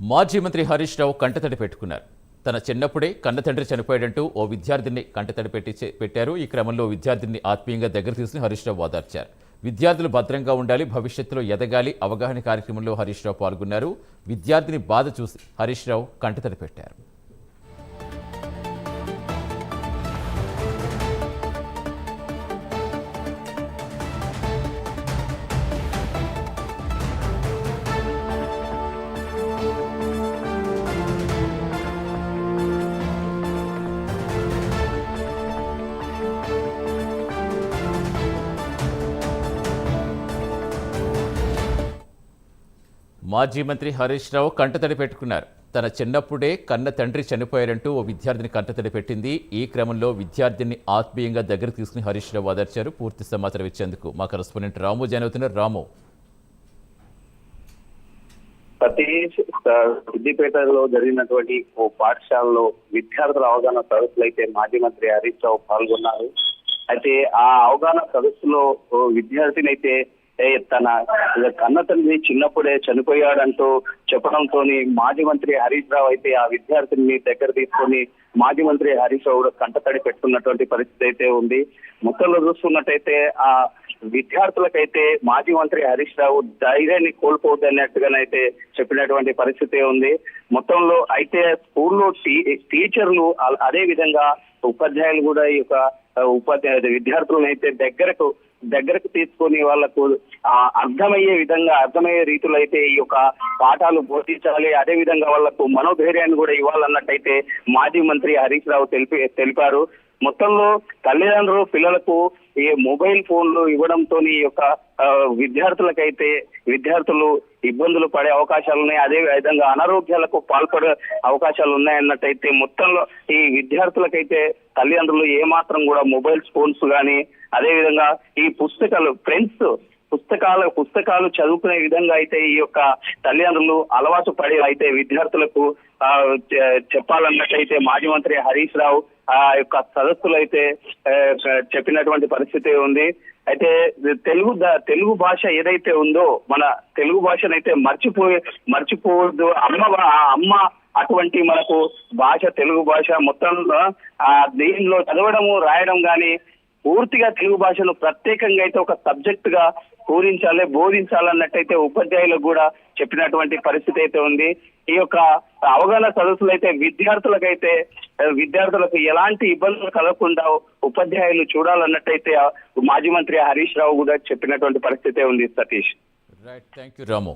మాజీ మంత్రి హరీష్ రావు కంటతడి పెట్టుకున్నారు. తన చిన్నప్పుడే కన్నతండ్రి చనిపోయాడంటూ ఓ విద్యార్థిని కంటతడి పెట్టారు. ఈ క్రమంలో విద్యార్థిని ఆత్మీయంగా దగ్గర తీసుకుని హరీష్ రావు ఓదార్చారు. విద్యార్థులు భద్రంగా ఉండాలి, భవిష్యత్తులో ఎదగాలి అవగాహన కార్యక్రమంలో హరీష్ రావు పాల్గొన్నారు. విద్యార్థిని బాధ చూసి హరీష్ రావు కంటతడి పెట్టారు. మాజీ మంత్రి హరీష్ రావు కంటతడి పెట్టుకున్నారు. తన చిన్నప్పుడే కన్న తండ్రి చనిపోయారంటూ ఓ విద్యార్థిని కంటతడి పెట్టింది. ఈ క్రమంలో విద్యార్థిని ఆత్మీయంగా దగ్గర తీసుకుని హరీష్ రావు ఓదార్చారు. పూర్తి సమాచారం ఇచ్చేందుకు మా కరెస్పాండెంట్ రాము జాయిన్ అవుతున్నారు. రాము, సతీష్, సిద్దిపేటలో జరిగినటువంటి ఓ పాఠశాలలో విద్యార్థుల అవగాహన సదస్సులు అయితే మాజీ మంత్రి హరీష్ రావు పాల్గొన్నారు. అయితే ఆ అవగాహన సదస్సులో విద్యార్థిని అయితే తన కన్న తండ్రి చిన్నప్పుడే చనిపోయాడంటూ చెప్పడంతో మాజీ మంత్రి హరీష్ రావు అయితే ఆ విద్యార్థిని దగ్గర తీసుకొని మాజీ మంత్రి హరీష్ రావు కంటతడి పెట్టుకున్నటువంటి పరిస్థితి అయితే ఉంది. మొత్తంలో చూస్తున్నట్టయితే ఆ విద్యార్థులకైతే మాజీ మంత్రి హరీష్ రావు ధైర్యాన్ని కోల్పోవద్దు అన్నట్టుగానైతే చెప్పినటువంటి పరిస్థితి ఉంది. మొత్తంలో అయితే స్కూల్లో టీచర్లు అదే విధంగా ఉపాధ్యాయులు కూడా ఈ యొక్క విద్యార్థులను అయితే దగ్గరకు తీసుకొని వాళ్లకు అర్థమయ్యే రీతిలో అయితే ఈ యొక్క పాఠాలు బోధించాలి. అదే విధంగా వాళ్లకు మనోధైర్యాన్ని కూడా ఇవ్వాలన్నట్టయితే మాజీ మంత్రి హరీష్ రావు తెలిపారు. మొత్తంలో తల్లిదండ్రులు పిల్లలకు ఈ మొబైల్ ఫోన్లు ఇవ్వడంతో ఈ యొక్క విద్యార్థులు ఇబ్బందులు పడే అవకాశాలు ఉన్నాయి. అదే విధంగా అనారోగ్యాలకు పాల్పడే అవకాశాలు ఉన్నాయన్నట్టయితే మొత్తంలో ఈ విద్యార్థులకైతే తల్లిదండ్రులు ఏమాత్రం కూడా మొబైల్ ఫోన్స్ కానీ అదే విధంగా ఈ పుస్తకాలు చదువుకునే విధంగా అయితే ఈ యొక్క తల్లిదండ్రులు అలవాటు పడి అయితే విద్యార్థులకు చెప్పాలన్నట్టయితే మాజీ మంత్రి హరీష్ రావు ఆ యొక్క సదస్సులు అయితే చెప్పినటువంటి పరిస్థితి ఉంది. అయితే తెలుగు భాష ఏదైతే ఉందో మన తెలుగు భాషనైతే మర్చిపోవద్దు. అమ్మ అటువంటి మనకు భాష తెలుగు భాష మొత్తంలో దీనిలో చదవడము రాయడం కానీ పూర్తిగా తెలుగు భాషను ప్రత్యేకంగా అయితే ఒక సబ్జెక్ట్ గా బోధించాలన్నట్టయితే ఉపాధ్యాయులకు కూడా చెప్పినటువంటి పరిస్థితి అయితే ఉంది. ఈ యొక్క అవగాహన సదస్సులు అయితే విద్యార్థులకు ఎలాంటి ఇబ్బందులు కలగకుండా ఉపాధ్యాయులు చూడాలన్నట్టయితే మాజీ మంత్రి హరీష్ రావు కూడా చెప్పినటువంటి పరిస్థితి ఉంది. Satish, right, thank you Ramu.